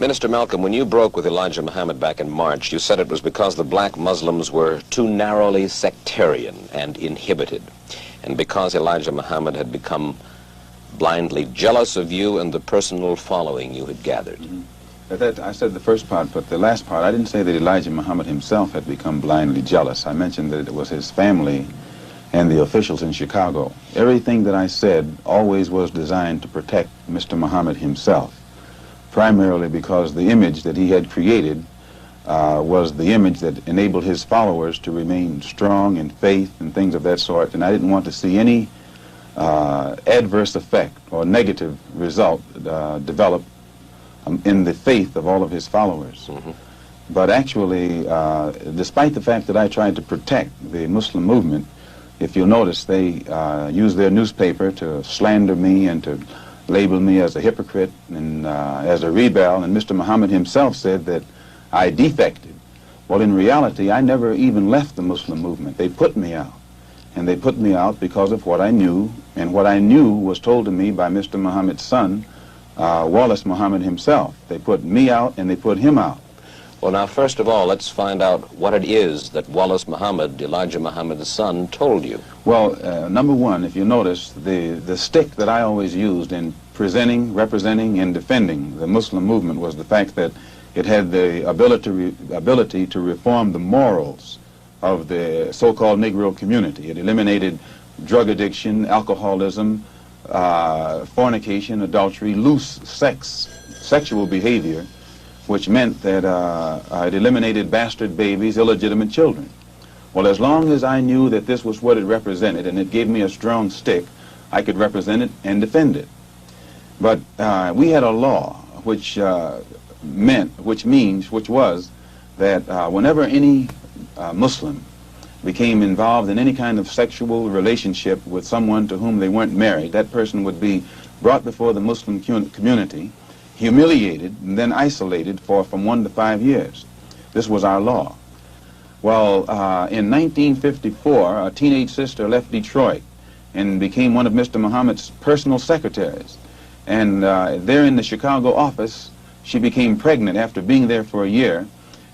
Minister Malcolm, when you broke with Elijah Muhammad back in March, you said it was because the black Muslims were too narrowly sectarian and inhibited, and because Elijah Muhammad had become blindly jealous of you and the personal following you had gathered. I said the first part, but the last part, I didn't say that Elijah Muhammad himself had become blindly jealous. I mentioned that it was his family and the officials in Chicago. Everything that I said always was designed to protect Mr. Muhammad himself, primarily because the image that he had created was the image that enabled his followers to remain strong in faith and things of that sort, and I didn't want to see any adverse effect or negative result develop in the faith of all of his followers. But actually, despite the fact that I tried to protect the Muslim movement, if you'll notice, they used their newspaper to slander me and to label me as a hypocrite and as a rebel, and Mr. Muhammad himself said that I defected. Well, in reality, I never even left the Muslim movement. They put me out, and they put me out because of what I knew, and what I knew was told to me by Mr. Muhammad's son, Wallace Muhammad himself. They put me out and they put him out. Well, now, first of all, let's find out what it is that Wallace Muhammad, Elijah Muhammad's son, told you. Well, number one, if you notice, the stick that I always used in presenting, representing, and defending the Muslim movement was the fact that it had the ability to reform the morals of the so-called Negro community. It eliminated drug addiction, alcoholism, fornication, adultery, loose sexual behavior, which meant that it eliminated bastard babies, illegitimate children. Well, as long as I knew that this was what it represented and it gave me a strong stick, I could represent it and defend it. But we had a law which was that whenever any Muslim became involved in any kind of sexual relationship with someone to whom they weren't married, that person would be brought before the Muslim community, humiliated, and then isolated for from 1 to 5 years. This was our law. Well, in 1954, a teenage sister left Detroit and became one of Mr. Muhammad's personal secretaries. And there in the Chicago office, she became pregnant after being there for a year,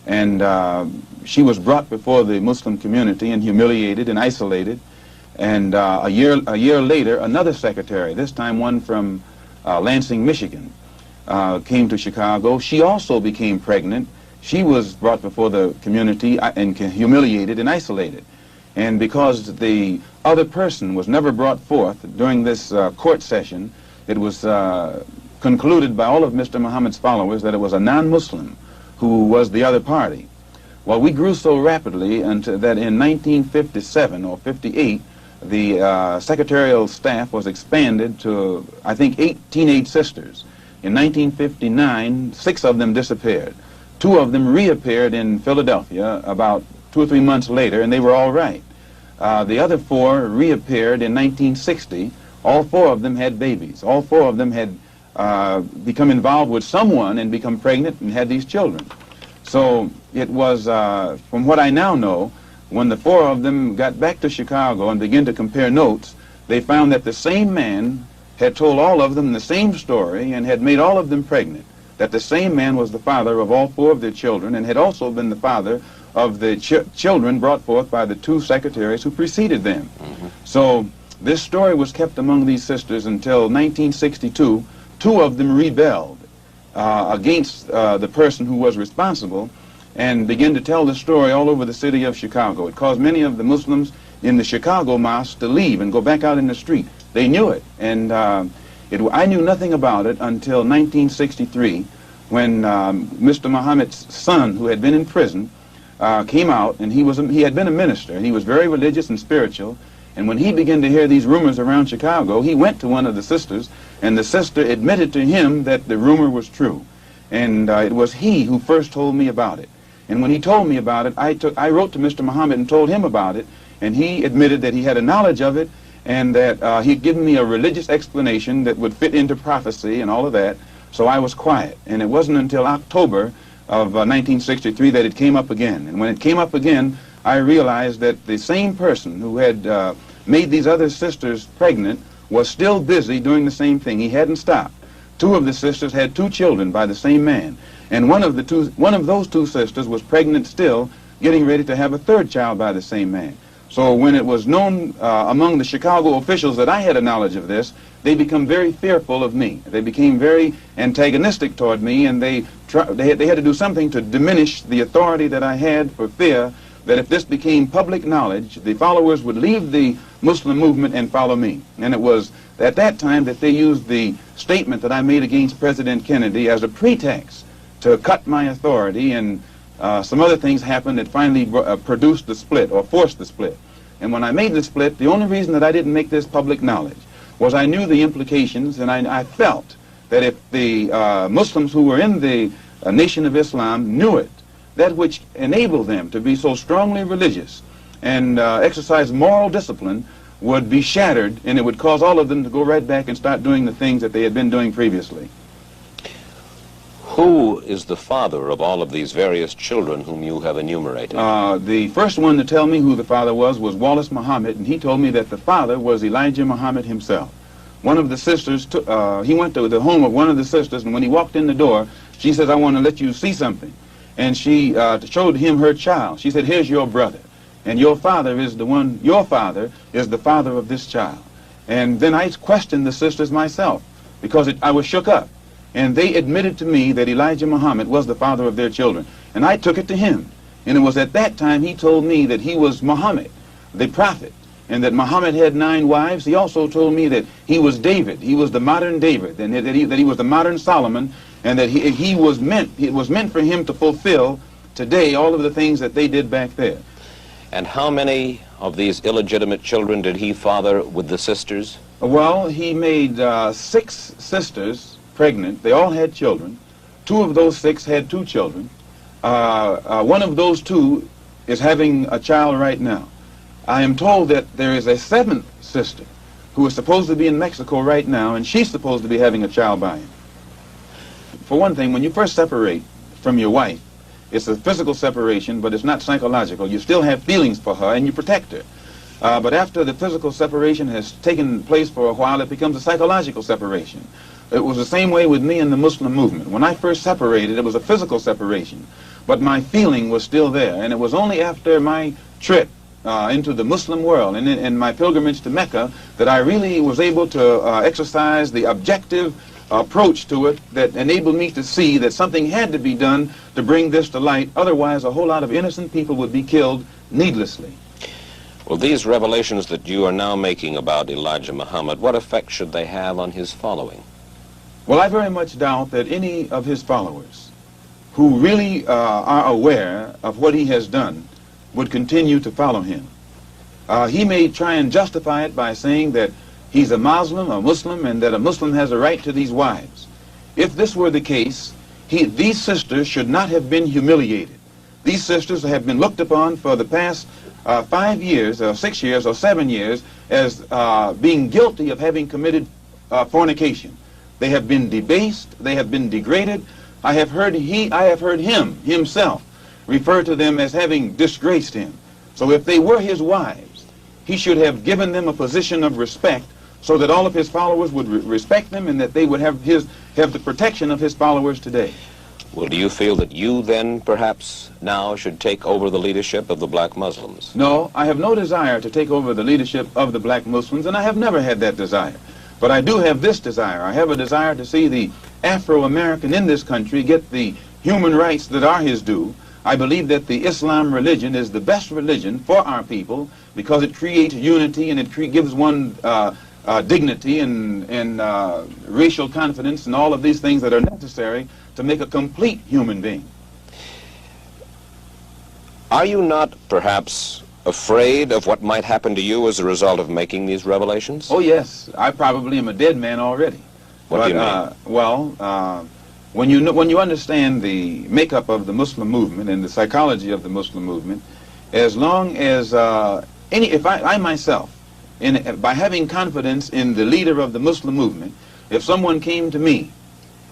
and she was brought before the Muslim community and humiliated and isolated. And a year later, another secretary, this time one from Lansing, Michigan, came to Chicago. She also became pregnant. She was brought before the community and humiliated and isolated. And because the other person was never brought forth during this court session, it was concluded by all of Mr. Muhammad's followers that it was a non-Muslim who was the other party. Well, we grew so rapidly until that in 1957 or 58, the secretarial staff was expanded to, I think, 8 teenage sisters. In 1959, 6 of them disappeared. 2 of them reappeared in Philadelphia about 2 or 3 months later, and they were all right. The other 4 reappeared in 1960. All 4 of them had babies. All 4 of them had become involved with someone and become pregnant and had these children. So it was, from what I now know, when the 4 of them got back to Chicago and began to compare notes, they found that the same man had told all of them the same story and had made all of them pregnant, that the same man was the father of all 4 of their children and had also been the father of the children brought forth by the 2 secretaries who preceded them. So this story was kept among these sisters until 1962. 2 of them rebelled against the person who was responsible and began to tell the story all over the city of Chicago. It caused many of the Muslims in the Chicago mosque to leave and go back out in the street. They knew it, and I knew nothing about it until 1963 when Mr. Muhammad's son, who had been in prison, came out, and he had been a minister, and he was very religious and spiritual. And when he began to hear these rumors around Chicago, he went to one of the sisters, and the sister admitted to him that the rumor was true. And it was he who first told me about it. And when he told me about it, I wrote to Mr. Muhammad and told him about it, and he admitted that he had a knowledge of it, and that he'd given me a religious explanation that would fit into prophecy and all of that, so I was quiet. And it wasn't until October of 1963 that it came up again. And when it came up again, I realized that the same person who had made these other sisters pregnant was still busy doing the same thing. He hadn't stopped. Two of the sisters had 2 children by the same man, and one of those 2 sisters was pregnant still, getting ready to have a 3rd child by the same man. So when it was known among the Chicago officials that I had a knowledge of this, they become very fearful of me. They became very antagonistic toward me, and they had to do something to diminish the authority that I had, for fear that if this became public knowledge, the followers would leave the Muslim movement and follow me. And it was at that time that they used the statement that I made against President Kennedy as a pretext to cut my authority, and some other things happened that finally produced the split, or forced the split. And when I made the split, the only reason that I didn't make this public knowledge was I knew the implications, and I felt that if the Muslims who were in the Nation of Islam knew it, that which enabled them to be so strongly religious and exercise moral discipline would be shattered, and it would cause all of them to go right back and start doing the things that they had been doing previously. Who is the father of all of these various children whom you have enumerated? The first one to tell me who the father was Wallace Muhammad, and he told me that the father was Elijah Muhammad himself. One of the sisters, he went to the home of one of the sisters, and when he walked in the door, she says, "I want to let you see something." And she showed him her child. She said, "Here's your brother, and your father is the father of this child." And then I questioned the sisters myself, because I was shook up. And they admitted to me that Elijah Muhammad was the father of their children. And I took it to him. And it was at that time he told me that he was Muhammad, the prophet, and that Muhammad had 9 wives. He also told me that he was David. He was the modern David, and that he was the modern Solomon, and that it was meant for him to fulfill today all of the things that they did back there. And how many of these illegitimate children did he father with the sisters? Well, he made 6 sisters pregnant. They all had children. 2 of those 6 had 2 children. One of those 2 is having a child right now. I am told that there is a 7th sister who is supposed to be in Mexico right now, and she's supposed to be having a child by him. For one thing, when you first separate from your wife, it's a physical separation, but it's not psychological. You still have feelings for her, and you protect her. But after the physical separation has taken place for a while, it becomes a psychological separation. It was the same way with me in the Muslim movement. When I first separated, it was a physical separation, but my feeling was still there. And it was only after my trip into the Muslim world and my pilgrimage to Mecca that I really was able to exercise the objective approach to it that enabled me to see that something had to be done to bring this to light. Otherwise, a whole lot of innocent people would be killed needlessly. Well, these revelations that you are now making about Elijah Muhammad, what effect should they have on his following? Well, I very much doubt that any of his followers who really are aware of what he has done would continue to follow him. He may try and justify it by saying that he's a Muslim, and that a Muslim has a right to these wives. If this were the case, these sisters should not have been humiliated. These sisters have been looked upon for the past 5 years, or 6 years, or 7 years as being guilty of having committed fornication. They have been debased. They have been degraded. I have heard him himself refer to them as having disgraced him. So if they were his wives, he should have given them a position of respect so that all of his followers would respect them, and that they would have the protection of his followers today. Well, do you feel that you then perhaps now should take over the leadership of the black Muslims? No, I have no desire to take over the leadership of the black Muslims, and I have never had that desire. But I do have this desire. I have a desire to see the Afro-American in this country get the human rights that are his due. I believe that the Islam religion is the best religion for our people because it creates unity, and it gives one dignity and racial confidence and all of these things that are necessary to make a complete human being. Are you not perhaps afraid of what might happen to you as a result of making these revelations? Oh yes, I probably am a dead man already. What do you mean? Well, when you understand the makeup of the Muslim movement and the psychology of the Muslim movement, as long as if I myself, by having confidence in the leader of the Muslim movement, if someone came to me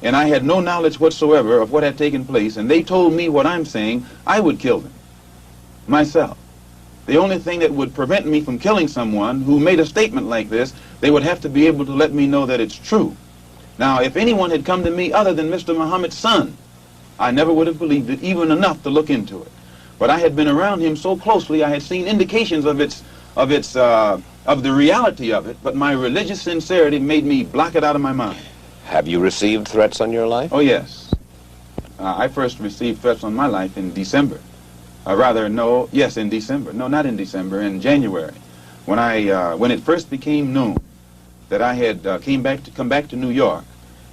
and I had no knowledge whatsoever of what had taken place, and they told me what I'm saying, I would kill them myself. The only thing that would prevent me from killing someone who made a statement like this, they would have to be able to let me know that it's true. Now, if anyone had come to me other than Mr. Muhammad's son, I never would have believed it, even enough to look into it. But I had been around him so closely, I had seen indications of the reality of it, but my religious sincerity made me block it out of my mind. Have you received threats on your life? Oh, yes. I first received threats on my life in December. In December. No, not in December, in January. When it first became known that I had come back to New York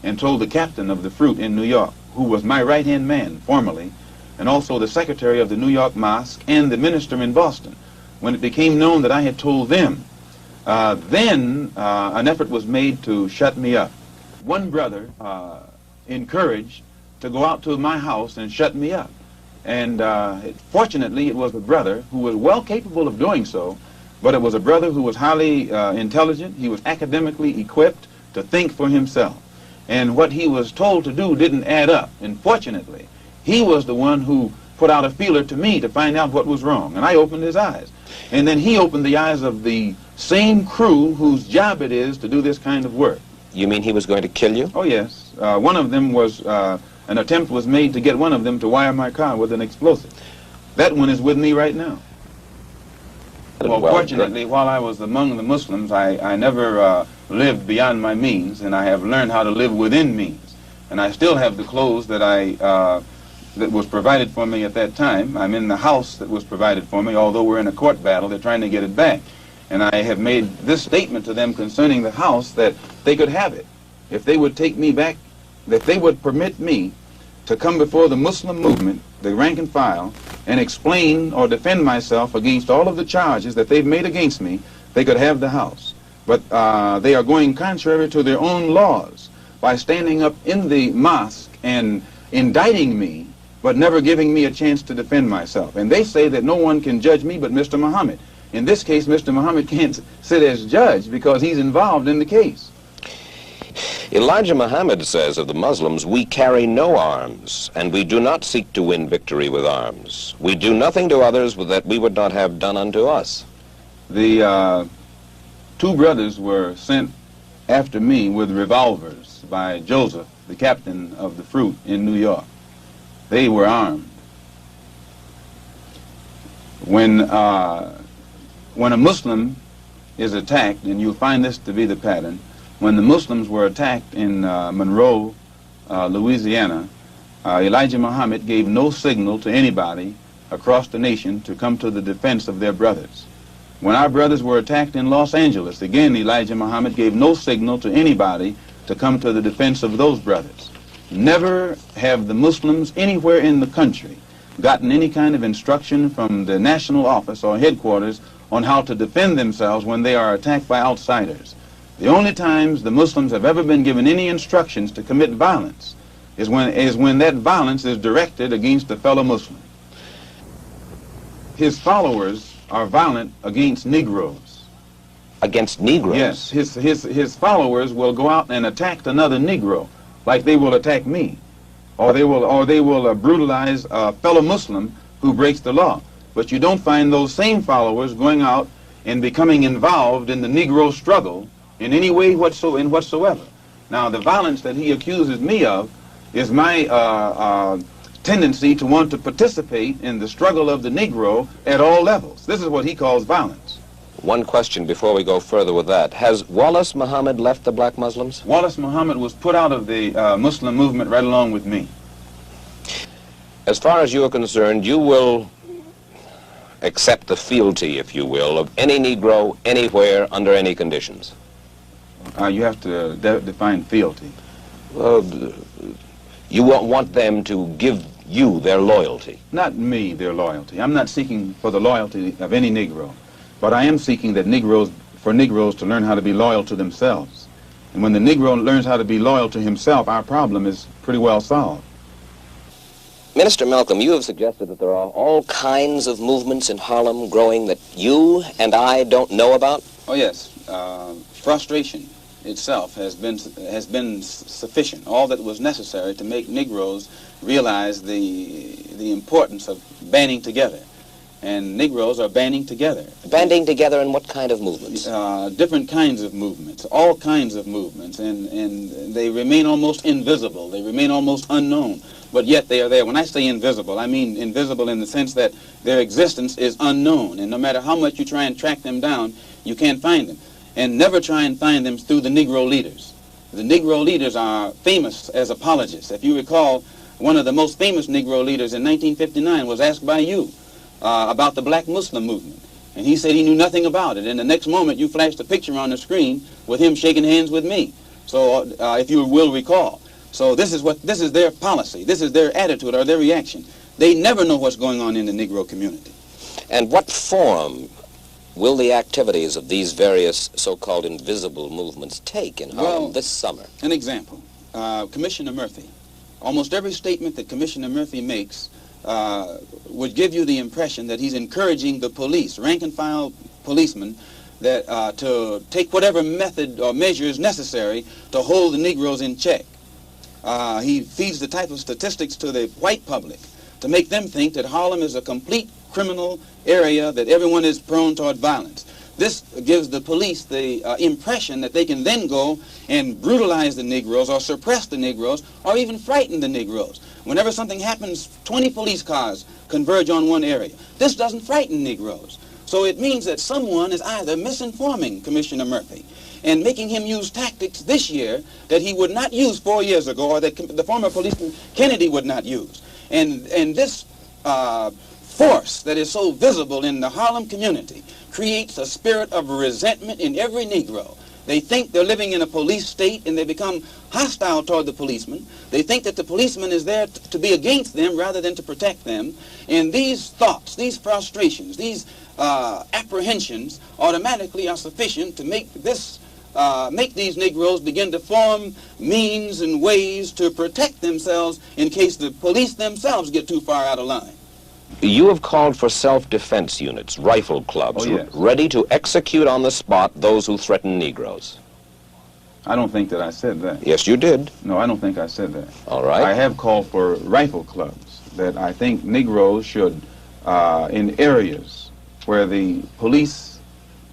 and told the captain of the fruit in New York, who was my right-hand man formerly, and also the secretary of the New York Mosque and the minister in Boston. When it became known that I had told them, then an effort was made to shut me up. One brother encouraged to go out to my house and shut me up. And fortunately, it was a brother who was well capable of doing so, but it was a brother who was highly intelligent. He was academically equipped to think for himself. And what he was told to do didn't add up. And fortunately, he was the one who put out a feeler to me to find out what was wrong. And I opened his eyes. And then he opened the eyes of the same crew whose job it is to do this kind of work. You mean he was going to kill you? Oh, yes. One of them was, an attempt was made to get one of them to wire my car with an explosive. That one is with me right now. Well, fortunately, while I was among the Muslims, I never lived beyond my means, and I have learned how to live within means. And I still have the clothes that that was provided for me at that time. I'm in the house that was provided for me, although we're in a court battle, they're trying to get it back. And I have made this statement to them concerning the house, that they could have it if they would take me back, that they would permit me to come before the Muslim movement, the rank and file, and explain or defend myself against all of the charges that they've made against me. They could have the house. But they are going contrary to their own laws by standing up in the mosque and indicting me, but never giving me a chance to defend myself. And they say that no one can judge me but Mr. Muhammad. In this case, Mr. Muhammad can't sit as judge because he's involved in the case. Elijah Muhammad says of the Muslims, "We carry no arms, and we do not seek to win victory with arms. We do nothing to others that we would not have done unto us." The two brothers were sent after me with revolvers by Joseph, the captain of the fruit in New York. They were armed. When a Muslim is attacked, and you'll find this to be the pattern, when the Muslims were attacked in Monroe, Louisiana, Elijah Muhammad gave no signal to anybody across the nation to come to the defense of their brothers. When our brothers were attacked in Los Angeles, again Elijah Muhammad gave no signal to anybody to come to the defense of those brothers. Never have the Muslims anywhere in the country gotten any kind of instruction from the national office or headquarters on how to defend themselves when they are attacked by outsiders. The only times the Muslims have ever been given any instructions to commit violence is when that violence is directed against a fellow Muslim. His followers are violent against Negroes. Against Negroes? Yes, his followers will go out and attack another Negro, like they will attack me, or they will brutalize a fellow Muslim who breaks the law. But you don't find those same followers going out and becoming involved in the Negro struggle in any way whatsoever. Now, the violence that he accuses me of is my tendency to want to participate in the struggle of the Negro at all levels. This is what he calls violence. One question before we go further with that. Has Wallace Muhammad left the black Muslims? Wallace Muhammad was put out of the Muslim movement right along with me. As far as you are concerned, you will accept the fealty, if you will, of any Negro anywhere under any conditions? You have to define fealty. Well, you want them to give you their loyalty. Not me, their loyalty. I'm not seeking for the loyalty of any Negro, but I am seeking that for Negroes to learn how to be loyal to themselves. And when the Negro learns how to be loyal to himself, our problem is pretty well solved. Minister Malcolm, you have suggested that there are all kinds of movements in Harlem growing that you and I don't know about? Oh, yes. Frustration itself has been sufficient, all that was necessary to make Negroes realize the importance of banding together and Negroes are banding together. Banding together in what kind of movements? Different kinds of movements, all kinds of movements, and they remain almost invisible. They remain almost unknown, but yet they are there. When I say invisible, I mean invisible in the sense that their existence is unknown, and no matter how much you try and track them down, you can't find them. And never try and find them through the Negro leaders. The Negro leaders are famous as apologists. If you recall, one of the most famous Negro leaders in 1959 was asked by you about the black Muslim movement. And he said he knew nothing about it. And the next moment you flashed a picture on the screen with him shaking hands with me. So if you will recall. So this is their policy. This is their attitude or their reaction. They never know what's going on in the Negro community. And what form will the activities of these various so-called invisible movements take in Harlem this summer? An example, Commissioner Murphy. Almost every statement that Commissioner Murphy makes would give you the impression that he's encouraging the police, rank-and-file policemen, that to take whatever method or measures necessary to hold the Negroes in check. He feeds the type of statistics to the white public to make them think that Harlem is a complete criminal area, that everyone is prone toward violence. This gives the police the impression that they can then go and brutalize the Negroes or suppress the Negroes or even frighten the Negroes. Whenever something happens, 20 police cars converge on one area. This doesn't frighten Negroes. So it means that someone is either misinforming Commissioner Murphy and making him use tactics this year that he would not use 4 years ago, or that the former policeman Kennedy would not use. And this force that is so visible in the Harlem community creates a spirit of resentment in every Negro. They think they're living in a police state and they become hostile toward the policeman. They think that the policeman is there to be against them rather than to protect them. And these thoughts, these frustrations, these apprehensions automatically are sufficient to make these Negroes begin to form means and ways to protect themselves in case the police themselves get too far out of line. You have called for self-defense units, rifle clubs, yes, ready to execute on the spot those who threaten Negroes. I don't think that I said that. Yes, you did. No, I don't think I said that. All right. I have called for rifle clubs, that I think Negroes should, in areas where the police,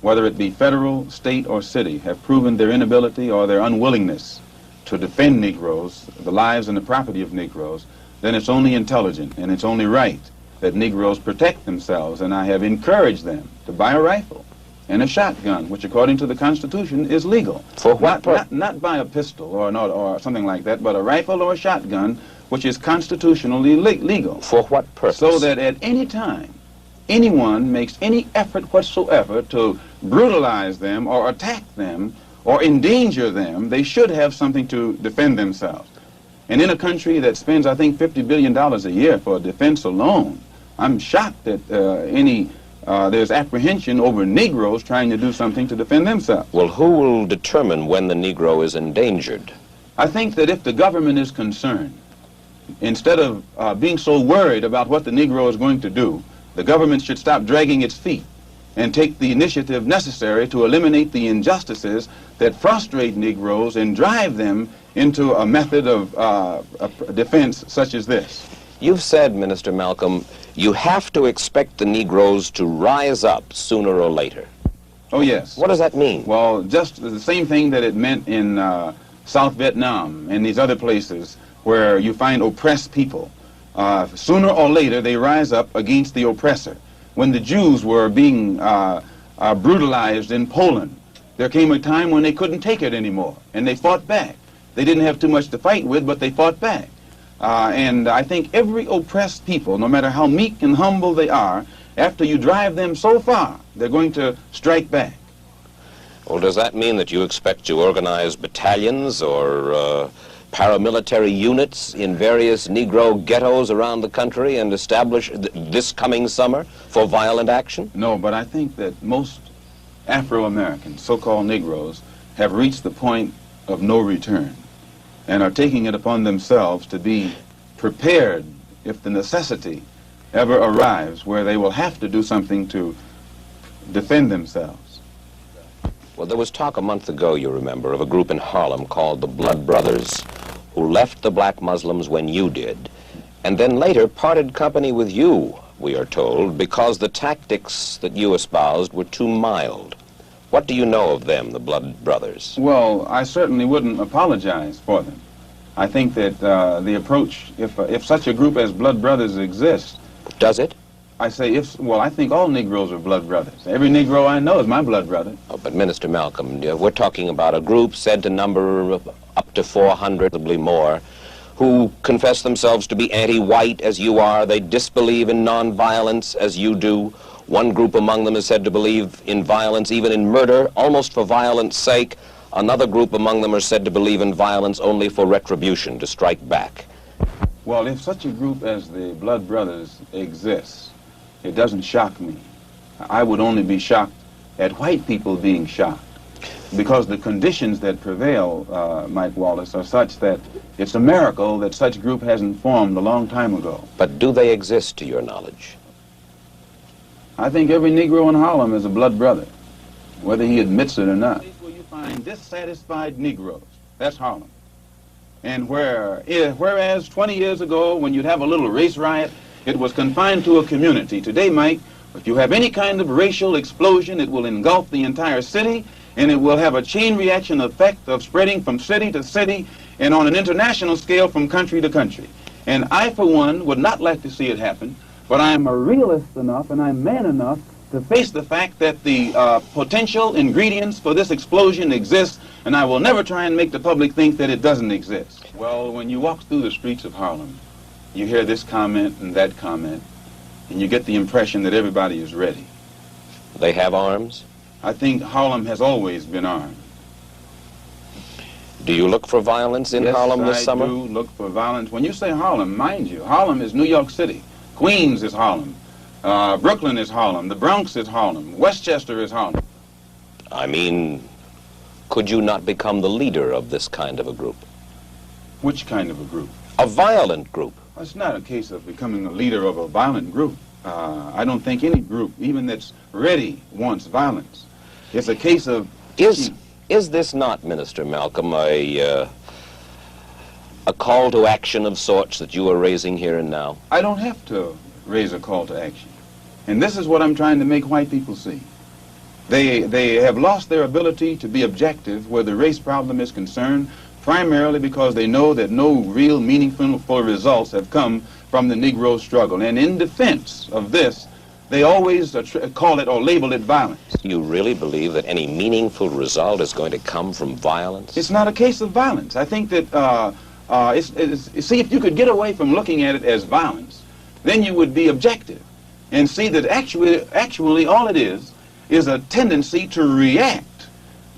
whether it be federal, state, or city, have proven their inability or their unwillingness to defend Negroes, the lives and the property of Negroes, then it's only intelligent and it's only right that Negroes protect themselves, and I have encouraged them to buy a rifle and a shotgun, which according to the Constitution is legal. For what purpose? Not buy a pistol or something like that, but a rifle or a shotgun, which is constitutionally legal. For what purpose? So that at any time, anyone makes any effort whatsoever to brutalize them or attack them or endanger them, they should have something to defend themselves. And in a country that spends, I think, $50 billion a year for defense alone, I'm shocked that there's apprehension over Negroes trying to do something to defend themselves. Well, who will determine when the Negro is endangered? I think that if the government is concerned, instead of being so worried about what the Negro is going to do, the government should stop dragging its feet and take the initiative necessary to eliminate the injustices that frustrate Negroes and drive them into a method of defense such as this. You've said, Minister Malcolm, you have to expect the Negroes to rise up sooner or later. Oh, yes. What does that mean? Well, just the same thing that it meant in South Vietnam and these other places where you find oppressed people. Sooner or later, they rise up against the oppressor. When the Jews were being brutalized in Poland, there came a time when they couldn't take it anymore, and they fought back. They didn't have too much to fight with, but they fought back. And I think every oppressed people, no matter how meek and humble they are, after you drive them so far, they're going to strike back. Well, does that mean that you expect to organize battalions or paramilitary units in various Negro ghettos around the country and establish this coming summer for violent action? No, but I think that most Afro-Americans, so-called Negroes, have reached the point of no return and are taking it upon themselves to be prepared if the necessity ever arrives where they will have to do something to defend themselves. Well, there was talk a month ago, you remember, of a group in Harlem called the Blood Brothers, who left the black Muslims when you did, and then later parted company with you we are told, because the tactics that you espoused were too mild. What do you know of them, the Blood Brothers? Well, I certainly wouldn't apologize for them. I think that the approach, if such a group as Blood Brothers exists... Does it? I say, well, I think all Negroes are blood brothers. Every Negro I know is my blood brother. Oh, but Minister Malcolm, we're talking about a group said to number up to 400, probably more, who confess themselves to be anti-white as you are. They disbelieve in nonviolence as you do. One group among them is said to believe in violence, even in murder, almost for violence sake. Another group among them are said to believe in violence only for retribution, to strike back. Well, if such a group as the Blood Brothers exists, it doesn't shock me. I would only be shocked at white people being shocked, because the conditions that prevail, Mike Wallace, are such that it's a miracle that such group hasn't formed a long time ago. But do they exist to your knowledge? I think every Negro in Harlem is a blood brother, whether he admits it or not. Where you find dissatisfied Negroes, that's Harlem. And whereas 20 years ago, when you'd have a little race riot, it was confined to a community. Today, Mike, if you have any kind of racial explosion, it will engulf the entire city, and it will have a chain reaction effect of spreading from city to city and on an international scale from country to country. And I, for one, would not like to see it happen, but I'm a realist enough and I'm man enough to face the fact that the potential ingredients for this explosion exist, and I will never try and make the public think that it doesn't exist. Well, when you walk through the streets of Harlem, you hear this comment and that comment, and you get the impression that everybody is ready. They have arms? I think Harlem has always been armed. Do you look for violence in Harlem this summer? Yes, I do look for violence. When you say Harlem, mind you, Harlem is New York City. Queens is Harlem. Brooklyn is Harlem. The Bronx is Harlem. Westchester is Harlem. I mean, could you not become the leader of this kind of a group? Which kind of a group? A violent group. It's not a case of becoming a leader of a violent group. I don't think any group, even that's ready, wants violence. It's a case of... Is this not, Minister Malcolm, a call to action of sorts that you are raising here and now? I don't have to raise a call to action. And this is what I'm trying to make white people see. They have lost their ability to be objective where the race problem is concerned, primarily because they know that no real meaningful results have come from the Negro struggle. And in defense of this, they always call it or label it violence. You really believe that any meaningful result is going to come from violence? It's not a case of violence. I think that, see, if you could get away from looking at it as violence, then you would be objective and see that actually all it is a tendency to react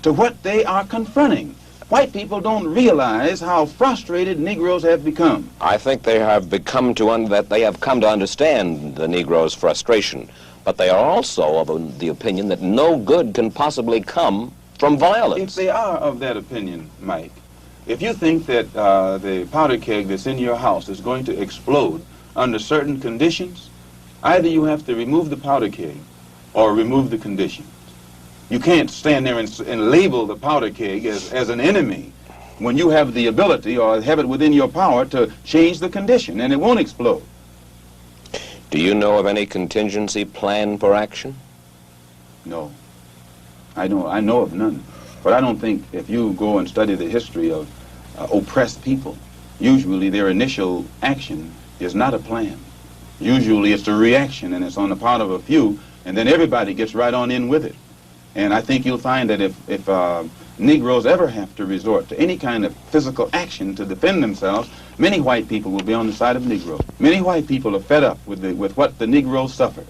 to what they are confronting. White people don't realize how frustrated Negroes have become. I think they have come to understand the Negro's frustration, but they are also of the opinion that no good can possibly come from violence. If they are of that opinion, Mike, if you think that the powder keg that's in your house is going to explode under certain conditions, either you have to remove the powder keg or remove the conditions. You can't stand there and label the powder keg as an enemy when you have the ability or have it within your power to change the condition, and it won't explode. Do you know of any contingency plan for action? No. I know of none. But I don't think if you go and study the history of oppressed people, usually their initial action is not a plan. Usually it's a reaction, and it's on the part of a few, and then everybody gets right on in with it. And I think you'll find that if Negroes ever have to resort to any kind of physical action to defend themselves, many white people will be on the side of Negroes. Many white people are fed up with what the Negroes suffer.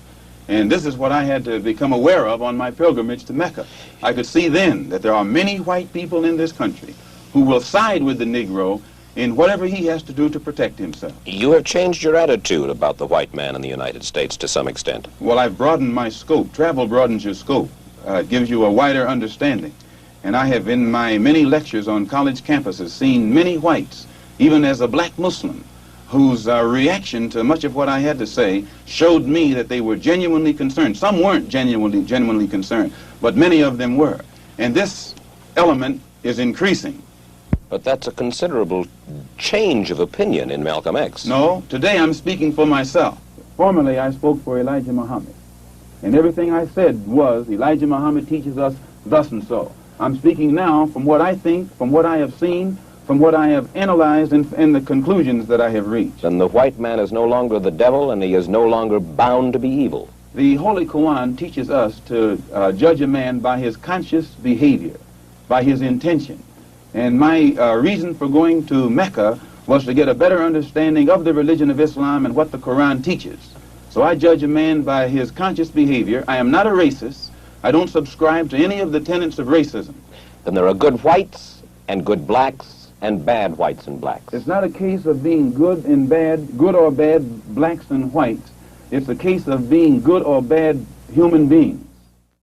And this is what I had to become aware of on my pilgrimage to Mecca. I could see then that there are many white people in this country who will side with the Negro in whatever he has to do to protect himself. You have changed your attitude about the white man in the United States to some extent. Well, I've broadened my scope. Travel broadens your scope. It gives you a wider understanding. And I have, in my many lectures on college campuses, seen many whites, even as a black Muslim, whose reaction to much of what I had to say showed me that they were genuinely concerned. Some weren't genuinely concerned, but many of them were. And this element is increasing. But that's a considerable change of opinion in Malcolm X. No, today I'm speaking for myself. Formerly, I spoke for Elijah Muhammad. And everything I said was, Elijah Muhammad teaches us thus and so. I'm speaking now from what I think, from what I have seen, from what I have analyzed, and the conclusions that I have reached. Then the white man is no longer the devil, and he is no longer bound to be evil. The Holy Quran teaches us to judge a man by his conscious behavior, by his intention. And my reason for going to Mecca was to get a better understanding of the religion of Islam and what the Quran teaches. So I judge a man by his conscious behavior. I am not a racist. I don't subscribe to any of the tenets of racism. Then there are good whites and good blacks and bad whites and blacks. It's not a case of being good and bad, good or bad blacks and whites. It's a case of being good or bad human beings.